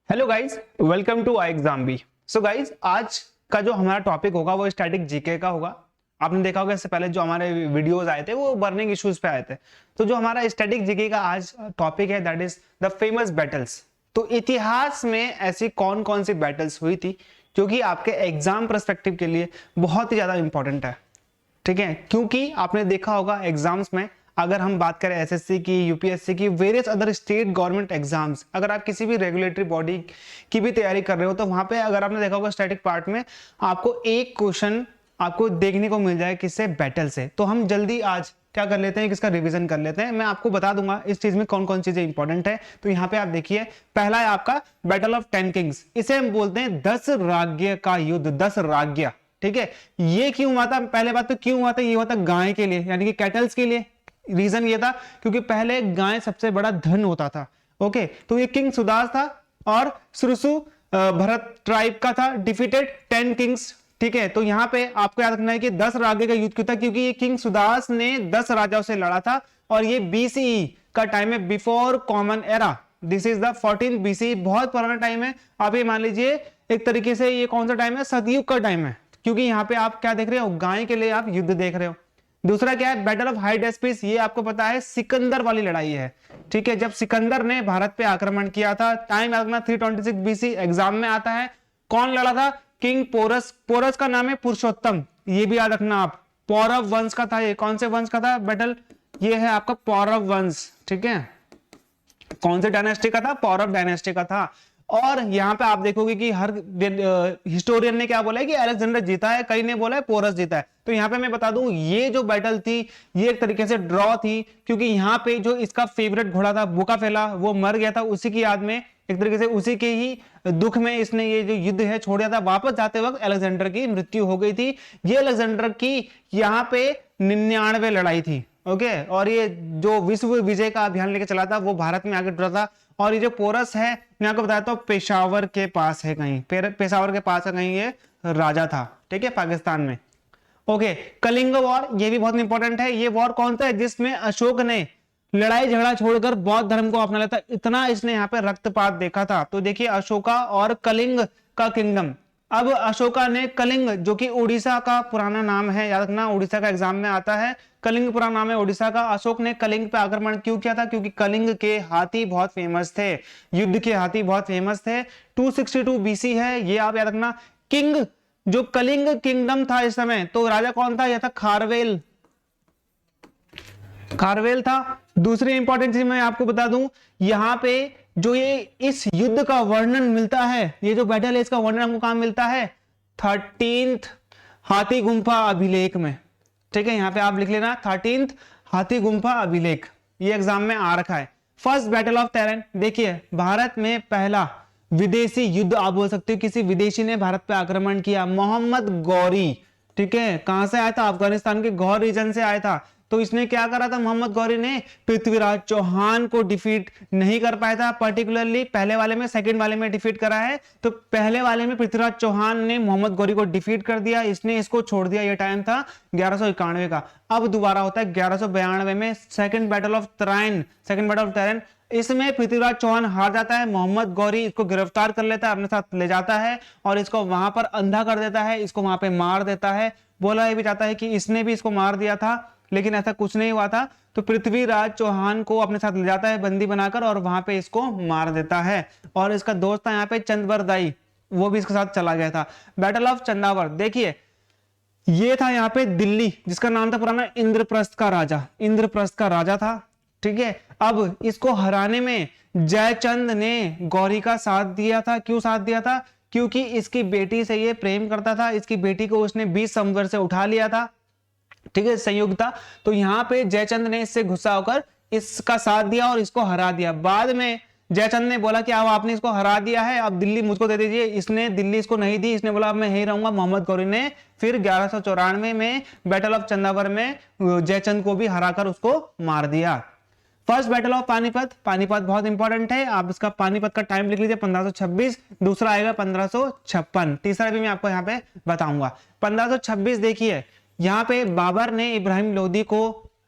Hello guys, welcome to I exam B. So guys, आज का जो हमारा टॉपिक होगा वो स्टैटिक जीके का होगा। आपने देखा होगा इससे पहले जो हमारे वीडियोस आए थे वो बर्निंग इश्यूज पे आए थे। तो जो हमारा स्टैटिक जीके का आज टॉपिक है that is the famous battles. तो इतिहास में ऐसी कौन कौन सी बैटल्स हुई थी जो कि आपके एग्जाम पर्सपेक्टिव के लिए बहुत ही ज्यादा इंपॉर्टेंट है। ठीक है, क्योंकि आपने देखा होगा एग्जाम्स में, अगर हम बात करें एसएससी की, यूपीएससी की, various other state government exams, अगर आप किसी भी रेगुलेटरी बॉडी की भी तैयारी कर रहे हो तो वहां पे अगर आपने देखा होगा स्टैटिक पार्ट में आपको एक क्वेश्चन आपको देखने को मिल जाए किससे, बैटल से। तो हम जल्दी आज क्या कर लेते हैं, किसका रिवीजन कर लेते हैं। मैं आपको बता दूंगा इस चीज में कौन कौन चीजें इंपॉर्टेंट है। तो यहाँ पे आप देखिए, पहला है आपका बैटल ऑफ 10 किंग्स। इसे हम बोलते हैं 10 राज्य का युद्ध, 10 राज्य। ठीक है, ये क्यों हुआ था? पहले बात तो क्यों हुआ था? ये हुआ था गाय के लिए, यानी कि कैटल्स के लिए। रीजन ये था क्योंकि पहले गाय सबसे बड़ा धन होता था। ओके, तो ये किंग सुदास था और सुरसु भरत ट्राइब का था, डिफीटेड 10 किंग्स। ठीक है, तो यहां पे आपको याद रखना है कि 10 राज्य का युद्ध क्यों था, क्योंकि ये किंग सुदास ने 10 राजाओं से लड़ा था और ये बीसीई का टाइम है, before common era. This is the 14 BC, बहुत पुराना टाइम है। आप ये मान लीजिए एक तरीके से ये कौन सा टाइम है, सतयुग का टाइम है, क्योंकि यहाँ पे आप क्या देख रहे हो, गाय के लिए आप युद्ध देख रहे हो। दूसरा क्या है, बैटल ऑफ हाइडेस्पिस। ये आपको पता है सिकंदर वाली लड़ाई है। ठीक है, जब सिकंदर ने भारत पे आक्रमण किया था, टाइम याद रखना 326 बीसी, एग्जाम में आता है। कौन लड़ा था? King porous. पोरस का नाम है पुरुषोत्तम, ये भी याद रखना आप। पौरव वंश का था ये। कौन से वंश का था बैटल? ये है आपका पौरव वंश। ठीक है, कौन से डायनेस्टी का था? पौरव डायनेस्टी का था। और यहां पे आप देखोगे कि हर हिस्टोरियन ने क्या बोला है कि अलेक्जेंडर जीता है, कई ने बोला है पोरस जीता है। तो यहां पे मैं बता दूं, ये जो बैटल थी ये एक तरीके से ड्रॉ थी, क्योंकि यहां पे जो इसका फेवरेट घोड़ा था बुकाफेला, वो मर गया था। उसी की याद में, एक तरीके से उसी के ही दुख में इसने ये जो युद्ध है छोड़ दिया था। वापस जाते वक्त अलेक्जेंडर की मृत्यु हो गई थी। ये अलेक्जेंडर की यहाँ पे 99 लड़ाई थी। ओके, और ये जो विश्व विजय का अभियान लेके चला था वो भारत में आगे जुड़ा था। और ये जो पोरस है, मैं आपको बताता हूँ, पेशावर के पास है कहीं, पेशावर के पास है कहीं, ये राजा था। ठीक है, पाकिस्तान में। ओके, कलिंग वॉर, ये भी बहुत इंपॉर्टेंट है। ये वॉर कौन सा है? जिसमें अशोक ने लड़ाई झगड़ा छोड़कर बौद्ध धर्म को अपना लेता, इतना इसने यहाँ पे रक्तपात देखा था। तो देखिए, अशोका और कलिंग का किंगडम। अब अशोका ने कलिंग, जो कि उड़ीसा का पुराना नाम है, याद रखना, उड़ीसा का एग्जाम में आता है, कलिंग पुराना नाम है उड़ीसा का। अशोक ने कलिंग पे आक्रमण क्यों किया था? क्योंकि कलिंग के हाथी बहुत फेमस थे, युद्ध के हाथी बहुत फेमस थे। 262 बीसी है, ये आप याद रखना। किंग, जो कलिंग किंगडम था इस समय, तो राजा कौन था? यह था खारवेल। खारवेल था। दूसरी इंपॉर्टेंट चीज मैं आपको बता दूं, यहां पे जो ये इस युद्ध का वर्णन मिलता है, ये जो बैटल है इसका वर्णन हमको कहां मिलता है? 13th हाथी गुंफा अभिलेख में। ठीक है, यहां पे आप लिख लेना 13th हाथी गुंफा अभिलेख, ये एग्जाम में आ रखा है। फर्स्ट बैटल ऑफ तैरन, देखिए भारत में पहला विदेशी युद्ध आप बोल सकते हो, किसी विदेशी ने भारत पे आक्रमण किया, मोहम्मद गौरी। ठीक है, कहां से आया था? अफगानिस्तान के गौर रीजन से आया था। तो इसने क्या करा था? मोहम्मद गौरी ने पृथ्वीराज चौहान को डिफीट नहीं कर पाया था, पर्टिकुलरली पहले वाले में, सेकंड वाले में डिफीट करा है। तो पहले वाले में पृथ्वीराज चौहान ने मोहम्मद गौरी को डिफीट कर दिया, इसने इसको छोड़ दिया। यह टाइम था 1191 का। अब दोबारा होता है 1192 में second battle of Tarain, second battle of Tarain. इसमें पृथ्वीराज चौहान हार जाता है, मोहम्मद गौरी इसको गिरफ्तार कर लेता है, अपने साथ ले जाता है और इसको वहां पर अंधा कर देता है, इसको वहां पे मार देता है। बोला ये भी जाता है कि इसने भी इसको मार दिया था, लेकिन ऐसा कुछ नहीं हुआ था। तो पृथ्वीराज चौहान को अपने साथ ले जाता है बंदी बनाकर और वहां पे इसको मार देता है। और इसका दोस्त था यहाँ पे चंद्रबरदाई, वो भी इसके साथ चला गया था। बैटल ऑफ चंदावर, देखिए ये था यहाँ पे दिल्ली, जिसका नाम था पुराना इंद्रप्रस्थ का राजा, इंद्रप्रस्थ का राजा था। ठीक है, अब इसको हराने में जयचंद ने गौरी का साथ दिया था। क्यों साथ दिया था? क्योंकि इसकी बेटी से ये प्रेम करता था, इसकी बेटी को उसने 20 संवर से उठा लिया था। ठीक है, संयुक्त था। तो यहां पे जयचंद ने इससे गुस्सा होकर इसका साथ दिया और इसको हरा दिया। बाद में जयचंद ने बोला कि अब आपने इसको हरा दिया है, अब दिल्ली मुझको दे दीजिए। इसने दिल्ली इसको नहीं दी, इसने बोला अब मैं यहीं रहूंगा। मोहम्मद गौरी ने फिर 1194 में बैटल ऑफ चंदावर में जयचंद को भी हराकर उसको मार दिया। First battle of Panipat, Panipat बहुत इंपॉर्टेंट है, आप इसका पानीपत का टाइम लिख लीजिए 1526। दूसरा आएगा 1556, तीसरा भी मैं आपको यहाँ पे बताऊंगा। 1526 देखिए, यहाँ पे बाबर ने इब्राहिम लोदी को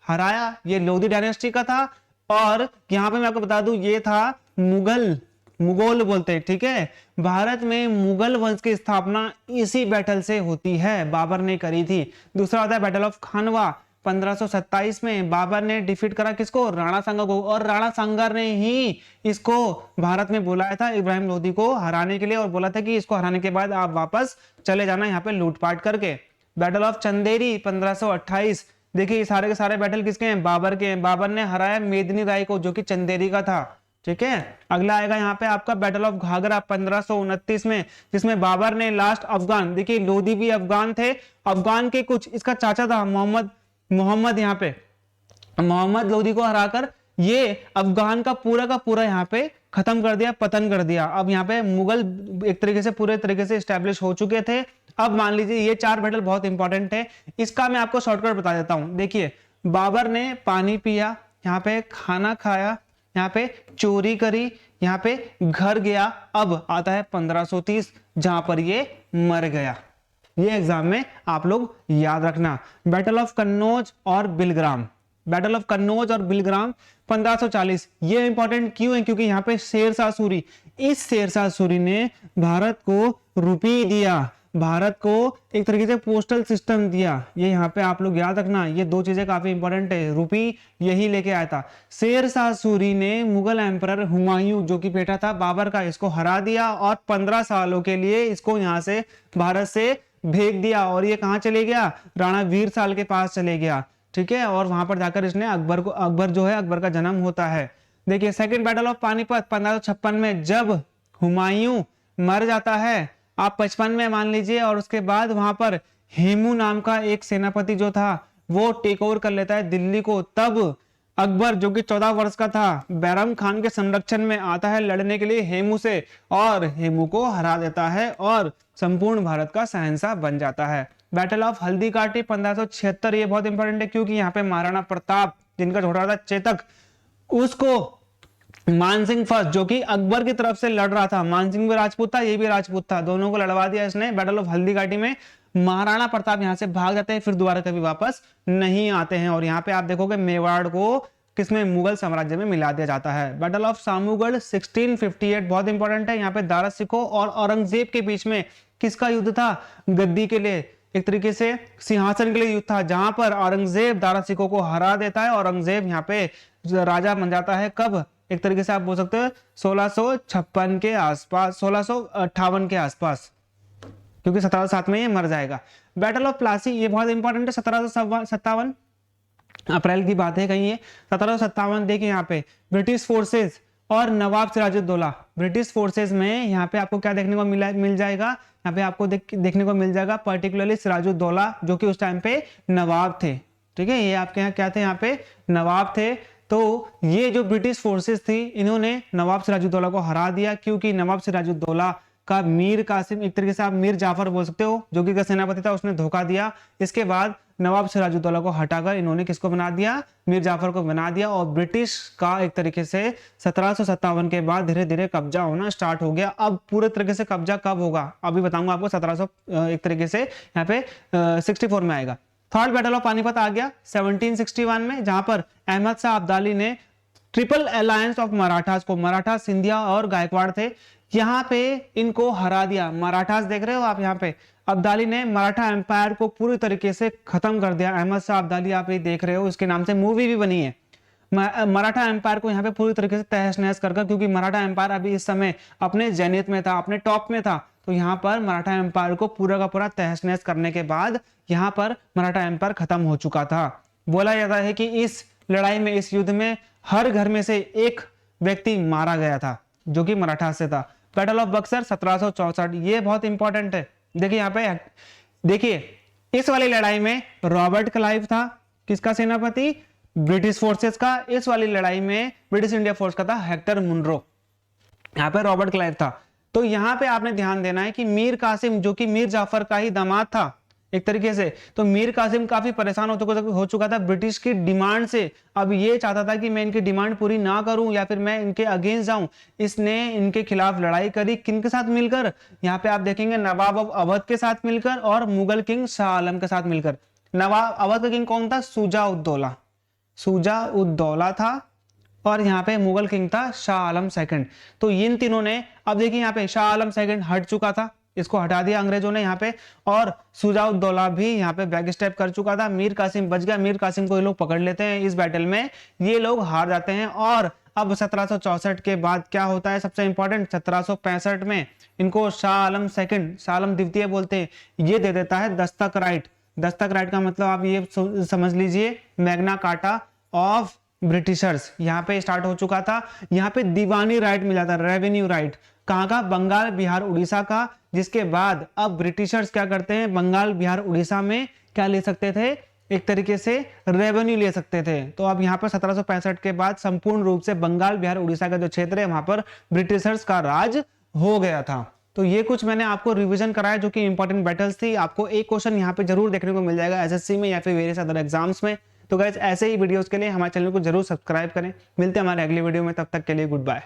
हराया, ये लोदी डायनेस्टी का था। और यहाँ पे मैं आपको बता दूं, ये था मुगल मुगल बोलते हैं, ठीक है। भारत में मुगल वंश की स्थापना इसी बैटल से होती है, बाबर ने करी थी। दूसरा होता है बैटल ऑफ खानवा, 1527 में बाबर ने डिफीट करा किसको, राणा सांगा को, और राणा सांगा ने ही इसको भारत में बुलाया था इब्राहिम लोदी को हराने के लिए, और बोला था कि इसको हराने के बाद आप वापस चले जाना यहाँ पे लूटपाट करके। बैटल ऑफ चंदेरी 1528, देखिए सारे के सारे बैटल किसके हैं, बाबर के हैं। बाबर ने हराया मेदिनी राय को जो कि चंदेरी का था, ठीक है। अगला आएगा यहाँ पे आपका बैटल ऑफ घाघरा 1529 में, जिसमें बाबर ने लास्ट अफगान, देखिए लोदी भी अफगान थे, अफगान के कुछ इसका चाचा था मोहम्मद यहाँ पे मोहम्मद लोदी को हराकर ये अफगान का पूरा यहाँ पे खत्म कर दिया, पतन कर दिया। अब यहाँ पे मुगल एक तरीके से पूरे तरीके से स्टैब्लिश हो चुके थे। अब मान लीजिए ये 4 बैटल बहुत इंपॉर्टेंट है, इसका मैं आपको शॉर्टकट बता देता हूं। देखिए बाबर ने पानी पिया, यहाँ पे खाना खाया, यहाँ पे चोरी करी, यहाँ पे घर गया। अब आता है 1530 जहां पर ये मर गया। ये एग्जाम में आप लोग याद रखना। बैटल ऑफ कन्नौज और बिलग्राम, बैटल ऑफ कन्नौज और बिलग्राम 1540, ये इंपॉर्टेंट क्यों है, क्योंकि यहाँ पे शेरशाह सूरी, इस शेरशाह सूरी ने भारत को रुपये दिया, भारत को एक तरीके से पोस्टल सिस्टम दिया। ये यहाँ पे आप लोग याद रखना, ये 2 चीजें काफी इंपॉर्टेंट है, रुपी यही लेके आया था। शेरशाह सूरी ने मुगल एम्परर हुमायूं जो कि बेटा था बाबर का, इसको हरा दिया और 15 सालों के लिए इसको यहाँ से भारत से भेज दिया, और ये कहाँ चले गया, राणा वीर साल के पास चले गया, ठीक है। और वहां पर जाकर इसने अकबर जो है, अकबर का जन्म होता है। देखिए सेकंड बैटल ऑफ पानीपत 1556 में, जब हुमायूं मर जाता है, आप 55 में मान लीजिए, और उसके बाद वहां पर हेमू नाम का एक सेनापति जो था वो टेक ओवर कर लेता है दिल्ली को। तब अकबर जो कि 14 वर्ष का था, बैरम खान के संरक्षण में आता है लड़ने के लिए हेमू से, और हेमू को हरा देता है और संपूर्ण भारत का शहंशाह बन जाता है। बैटल ऑफ हल्दी घाटी 1576, ये बहुत इंपॉर्टेंट है क्योंकि यहाँ पे महाराणा प्रताप जिनका छोटा था चेतक, उसको मानसिंह फर्स्ट जो कि अकबर की तरफ से लड़ रहा था, मानसिंह भी राजपूत था, ये भी राजपूत था, दोनों को लड़वा दिया इसने बैटल ऑफ हल्दी घाटी में। महाराणा प्रताप यहां से भाग जाते हैं, फिर दोबारा कभी वापस नहीं आते हैं, और यहाँ पे आप देखोगे मेवाड़ को किसमें, मुगल साम्राज्य में मिला दिया जाता है। बैटल ऑफ सामूगढ़ 1658 बहुत इंपॉर्टेंट है, यहाँ पे दारा सिकों और औरंगजेब के बीच में किसका युद्ध था, गद्दी के लिए, एक तरीके से सिंहासन के लिए युद्ध था, जहां पर औरंगजेब दारा सिकों को हरा देता है। औरंगजेब यहाँ पे राजा बन जाता है, कब, एक तरीके से आप बोल सकते हो 1656 के आसपास, 1658 के आसपास, क्योंकि 1707 में ये मर जाएगा। बैटल ऑफ प्लासी ये बहुत इंपॉर्टेंट है, 1757 अप्रैल की बात है कहीं ये 1757। देखिए यहाँ पे ब्रिटिश फोर्सेस और नवाब सिराजुद्दौला, ब्रिटिश फोर्सेस में यहाँ पे आपको क्या देखने को मिल जाएगा, यहाँ पे आपको देखने को मिल जाएगा पर्टिकुलरली सिराजुद्दौला जो कि उस टाइम पे नवाब थे, ठीक है। ये आपके यहाँ क्या थे, यहाँ पे नवाब थे। तो ये जो ब्रिटिश फोर्सेस थी इन्होंने नवाब सिराजुद्दौला को हरा दिया, क्योंकि नवाब सिराजुद्दौला का मीर कासिम, एक तरीके से आप मीर जाफर बोल सकते हो, जो कि सेनापति था, उसने धोखा दिया। इसके बाद नवाब सिराजुद्दौला को हटाकर इन्होंने किसको बना दिया, मीर जाफर को बना दिया, और ब्रिटिश का एक तरीके से 1757 के बाद धीरे धीरे कब्जा होना स्टार्ट हो गया। अब पूरे तरीके से कब्जा कब होगा अभी बताऊंगा आपको, 1700 एक तरीके से यहाँ पे 64 में आएगा। थर्ड बैटल ऑफ पानीपत आ गया 1761 में, जहां पर अहमद शाह अब्दाली ने ट्रिपल अलायंस ऑफ मराठास को, मराठा, सिंधिया और गायकवाड़ थे, यहाँ पे इनको हरा दिया। मराठास देख रहे हो आप, यहाँ पे अब्दाली ने मराठा एम्पायर को पूरी तरीके से खत्म कर दिया। अहमद शाह अब्दाली आप ये देख रहे हो, इसके नाम से मूवी भी बनी है। मराठा एम्पायर को यहाँ पे पूरी तरीके से तहस नहस कर, क्योंकि मराठा एम्पायर अभी इस समय अपने जेनिथ में था, अपने टॉप में था, तो यहाँ पर मराठा एम्पायर को पूरा का पूरा तहस नहस करने के बाद यहाँ पर मराठा एम्पायर खत्म हो चुका था। बोला जाता है कि इस लड़ाई में, इस युद्ध में हर घर में से एक व्यक्ति मारा गया था जो कि मराठा से था। बैटल ऑफ बक्सर 1764, ये बहुत इंपॉर्टेंट है। देखिए यहाँ पे, देखिए इस वाली लड़ाई में रॉबर्ट क्लाइव था, किसका सेनापति, ब्रिटिश फोर्सेस का। इस वाली लड़ाई में ब्रिटिश इंडिया फोर्स का था हेक्टर मुनरो, यहाँ पे रॉबर्ट क्लाइव था। तो यहाँ पे आपने ध्यान देना है कि मीर कासिम जो कि मीर जाफर का ही दामाद था एक तरीके से, तो मीर कासिम काफी परेशान हो चुका था ब्रिटिश की डिमांड से। अब ये चाहता था कि मैं इनकी डिमांड पूरी ना करूं या फिर मैं इनके अगेंस्ट जाऊं। इसने इनके खिलाफ लड़ाई करी, किनके साथ मिलकर, यहाँ पे आप देखेंगे नवाब ऑफ अवध के साथ मिलकर और मुगल किंग शाह आलम के साथ मिलकर। नवाब अवध का किंग कौन था, शुजा-उद-दौला, शुजा-उद-दौला था, और यहाँ पे मुगल किंग था शाह आलम सेकंड। तो इन तीनों ने, अब देखिए यहाँ पे शाह आलम सेकंड हट चुका था, इसको हटा दिया अंग्रेजों ने यहाँ पे, और शुजाउद्दौला भी यहाँ पे बैक स्टेप कर चुका था। मीर कासिम बच गया, मीर कासिम को ये लोग पकड़ लेते हैं, इस बैटल में ये लोग हार जाते हैं। और अब 1764 के बाद क्या होता है, सबसे इंपॉर्टेंट 1765 में इनको शाह आलम सेकंड, शाह आलम द्वितीय बोलते हैं, ये दे देता है दस्तक राइट। दस्तक राइट का मतलब आप ये समझ लीजिए मैग्ना कार्टा ऑफ ब्रिटिशर्स यहाँ पे स्टार्ट हो चुका था। यहाँ पे दीवानी राइट मिला था, रेवेन्यू राइट, कहाँ का, बंगाल बिहार उड़ीसा का। जिसके बाद अब ब्रिटिशर्स क्या करते हैं, बंगाल बिहार उड़ीसा में क्या ले सकते थे, एक तरीके से रेवेन्यू ले सकते थे। तो अब यहाँ पर 1765 के बाद संपूर्ण रूप से बंगाल बिहार उड़ीसा का जो क्षेत्र है वहां पर ब्रिटिशर्स का राज हो गया था। तो ये कुछ मैंने आपको रिवीजन कराया जो कि इंपॉर्टेंट बैटल्स थी। आपको एक क्वेश्चन यहाँ पे जरूर देखने को मिल जाएगा एसएससी में या फिर वेरियस अदर एग्जाम्स में। तो गाइस ऐसे ही वीडियोस के लिए हमारे चैनल को जरूर सब्सक्राइब करें। मिलते हैं हमारे अगले वीडियो में, तब तक के लिए गुड बाय।